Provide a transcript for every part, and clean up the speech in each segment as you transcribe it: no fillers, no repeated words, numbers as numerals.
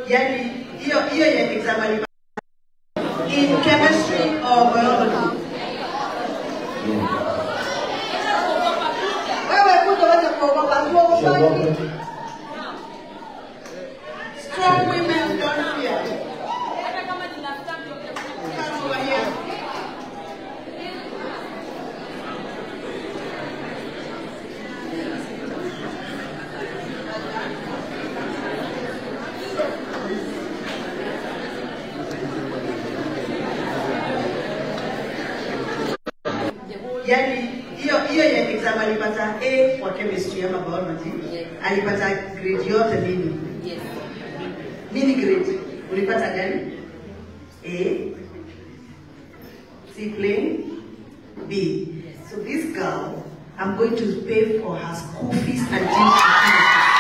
Yani hiyo ya exam in chemistry or biology. Wewe kutoweza kuogopa ndio strong women don't fear. Hata kama ninafuta ndio kama wewe. Yani hiyo ya exam alipata A kwa chemistry ama biology. Yes. Alipata grade yote nini? Yes. Nini grade? Ulipata gani? A, C plain, B. Yes. So this girl, I'm going to pay for her school fees until she finishes.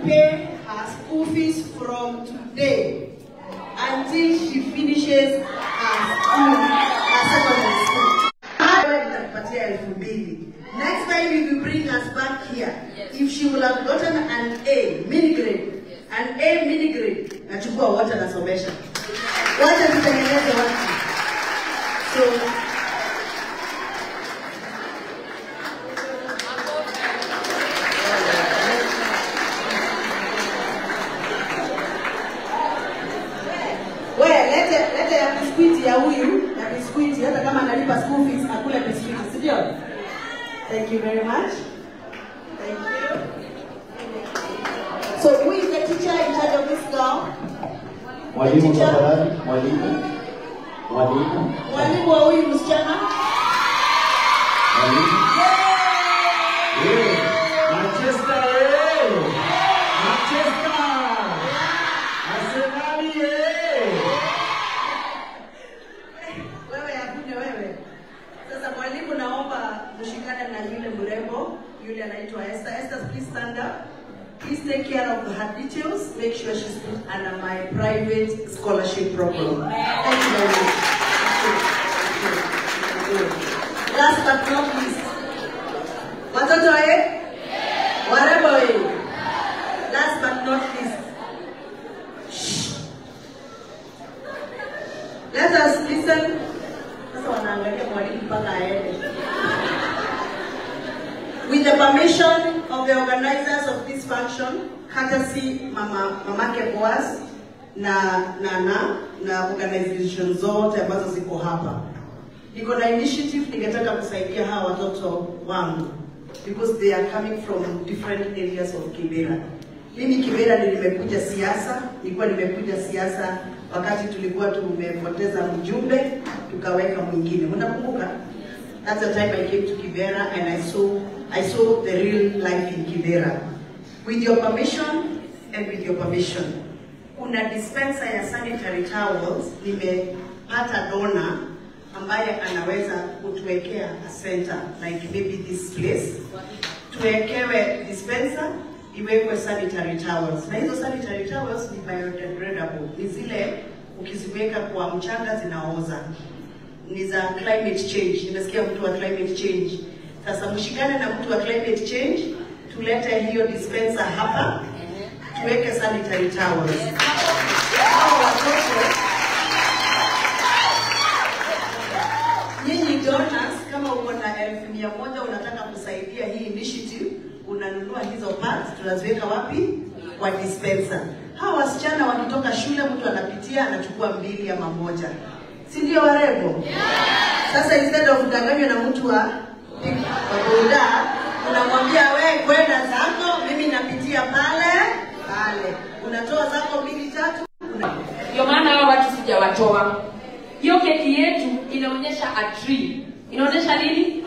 Pay her school fees from today until she finishes her school, her secondary school. Next time if you bring us back here, if she will have gotten an A mini grade, an A mini grade, nachukua water na somesha. Wacha tutengeneze watu. So ya huyu na biskuiti hata kama analipa school fees akule biskuiti, sio? Thank you very much. Thank you. So who is the teacher in charge of this girl? Mwalimu tafadhali, mwalimu. Mwalimu wa huyu msichana? Mwalimu. Manchester. Mwalimu naomba mshikane na yule mrembo, yule anaitwa Esther. Esther, please stand up. Please take care of her details. Make sure she's put under my private scholarship program. Thank you very much. Last but not least. Watoto warembo. Last but not least. Shh. Let us listen. With the permission of the organizers of this function, courtesy Mamake Boaz na organization zote ambazo ziko hapa. Niko na initiative ningetaka kusaidia hawa watoto wangu because they are coming from different areas of Kibera. Mimi Kibera nimekuja siasa wakati tulikuwa tumepoteza mjumbe tukaweka mwingine. Unakumbuka? That's the time I came to Kibera and I saw the real life in Kibera. With your permission and with your permission, kuna dispenser ya sanitary towels nimepata dona ambaye anaweza kutuwekea a center like maybe this place. Tuwekewe dispenser, iwekwe sanitary towels. Na hizo sanitary towels ni biodegradable. Ni zile ukiziweka kwa mchanga zinaoza. Ni za climate change. Nimesikia mtu wa climate change. Sasa mshikane na mtu wa climate change, tulete hiyo dispenser hapa, tuweke sanitary towels. Hao watoto, nyinyi donors, kama uko na 1,100 unataka kusaidia hii initiative, unanunua hizo pads, tunaziweka wapi? Kwa dispenser. Hawa wasichana wakitoka shule mtu anapitia anachukua 2 ama 1. Si ndio warembo? Sasa instead of kudanganywa na mtu wa boda, unamwambia wewe kwenda zako, mimi napitia pale. Unatoa zako 2-3. Ndio maana hao watu sijawatoa. Hiyo keki yetu inaonyesha a tree. Inaonyesha nini?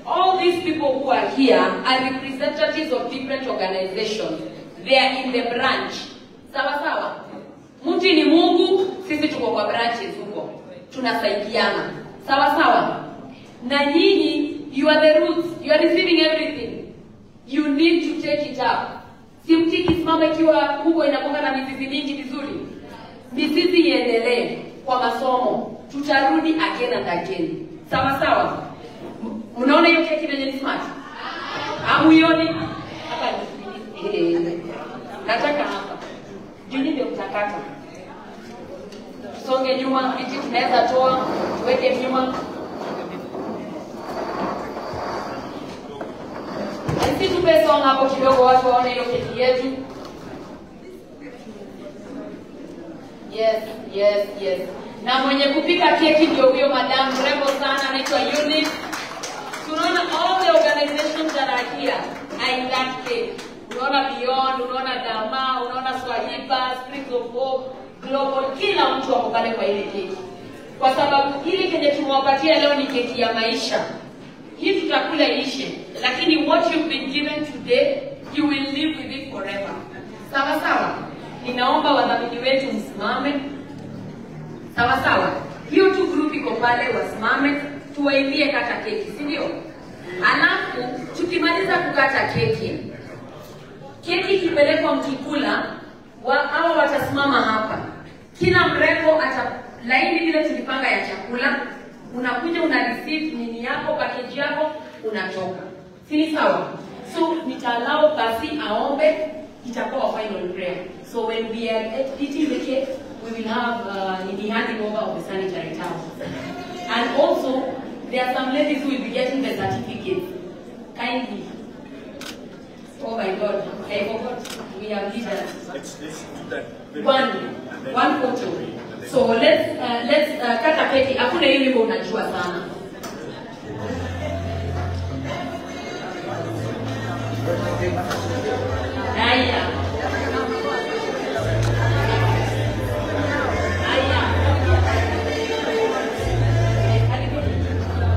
All these people who are here are representatives of different organizations. They are in the branch. Sawa. Mti ni Mungu, sisi tuko kwa branches huko. Tunasaidiana. Sawa. Na nyinyi, you are the roots. You are receiving everything. You need to take it up. Si mti kisimama ikiwa huko inakonga na mizizi mingi vizuri. Mizizi iendelee. kwa masomo, tutarudi again and again. Sawa sawa? Unaona hiyo keki venye ni smart? Hamuioni? Hapa nataka hapa. Juni ndio mtakata. Songe nyuma, viti tunaweza toa, tuweke nyuma. Sisi tupe song hapo kidogo watu waone hiyo keki yetu. Yes. Na mwenye kupika keki ndio huyo madam mrembo sana anaitwa Eunice. Tunaona all the organizations that are here are in that cake. Unaona Beyond, unaona Dama, unaona Swahiba, Springs of Hope, Global, kila mtu wako pale kwa ile keki. Kwa sababu ile kenye tumewapatia leo ni keki ya maisha. Hii tutakula ishe, lakini what you've been given today, you will live with it forever. Sawa sawa? Ninaomba wadhamini wetu msimame. Sawa sawa? Hiyo tu group iko pale wasimame, tuwaimbie kata keki, si ndio? Alafu tukimaliza kukata keki, keki ikipelekwa mkikula, hawa watasimama hapa. Kila mrembo laini vile tulipanga ya chakula, unakuja una receive nini yako, package yako, unatoka. Si sawa? So nitaalao basi aombe, itakuwa final prayer. So when we are eating the cake, we will have the handing over of the sanitary towels. And also, there are some ladies who will be getting the certificate. Kindly. Oh my God, I forgot. We have leaders. Let's do that. One photo. So let's kata keki. Hakuna hiyo wimbo unajua sana. Haya.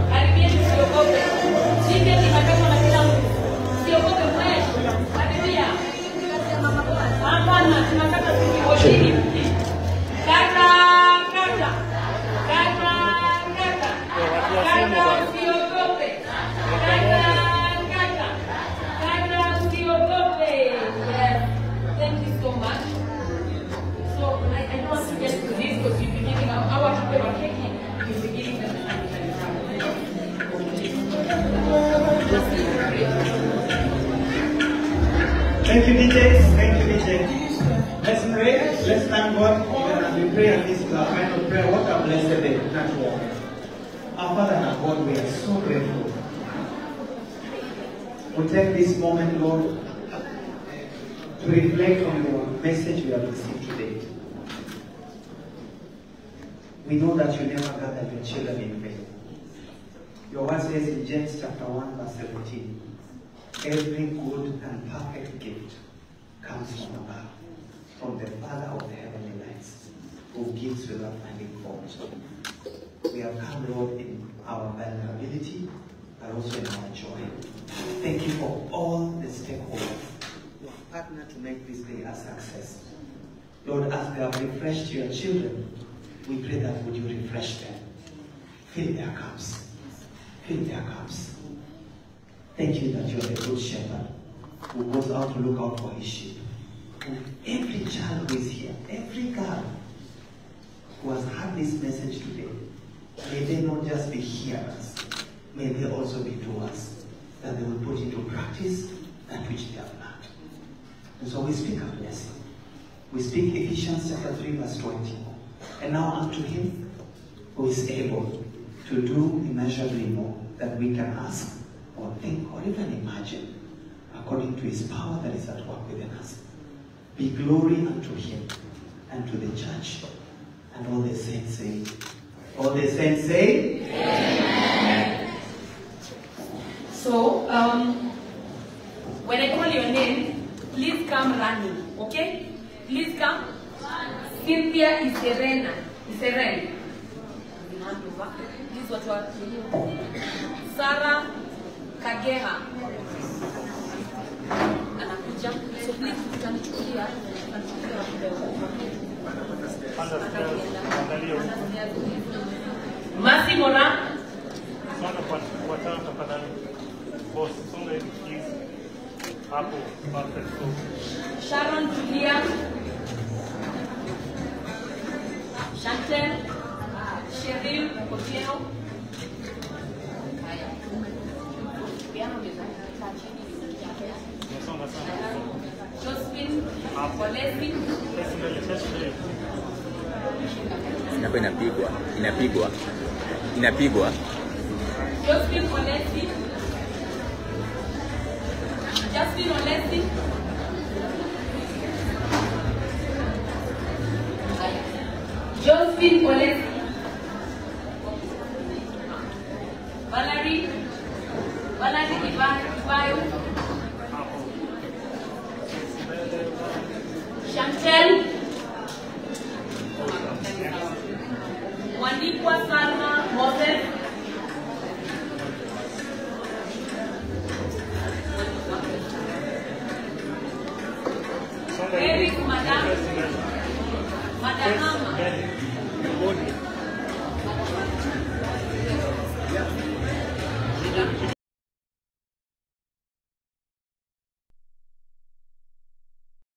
Karibia usiogope. Sije nikakata na kila mtu. Usiogope mwesh. Karibia. Hapana, tunakata tukihoji. Thank you, DJ. Thank you, DJ. Let's pray. Let's thank God. And we pray, and this is our final prayer. What a blessed day. Not walk. Our Father and our God, we are so grateful. We take this moment, Lord, to reflect on your message we have received today. We know that you never gather your children in vain. Your word says in James chapter 1, verse 17, every good and perfect gift comes from above, from the Father of the heavenly lights, who gives without finding fault. We have come, Lord, in our vulnerability, but also in our joy. Thank you for all the stakeholders who have partnered to make this day a success. Lord, as they have refreshed your children, we pray that would you refresh them. Fill their cups. Fill their cups. Thank you that you are the good shepherd who goes out to look out for his sheep. Every child who is here, every girl who has heard this message today, may they not just be hearers, may they also be doers, that they will put into practice that which they have learned. And so we speak a blessing. We speak Ephesians chapter 3 verse 20. And now unto him who is able to do immeasurably more than we can ask or think or even imagine, according to his power that is at work within us. Be glory unto him and to the church. And all the saints say, all the saints say, Amen. So, when I call your name, please come running, okay? Please come. Cynthia Iserena. Iserena. This is what you are. Sarah Kageha. Anakuja. So please utanichukulia. Masi Mora. Sharon Julia. Chantel. Kotieno. Haya. Piano meza. Josephine Olesi. Hapa inapigwa. Josephine Olesi. Josephine Olesi. Josephine Olesi. Valerie Kibayo. Chantel Wanikwa Salma Moses. Eric Madama.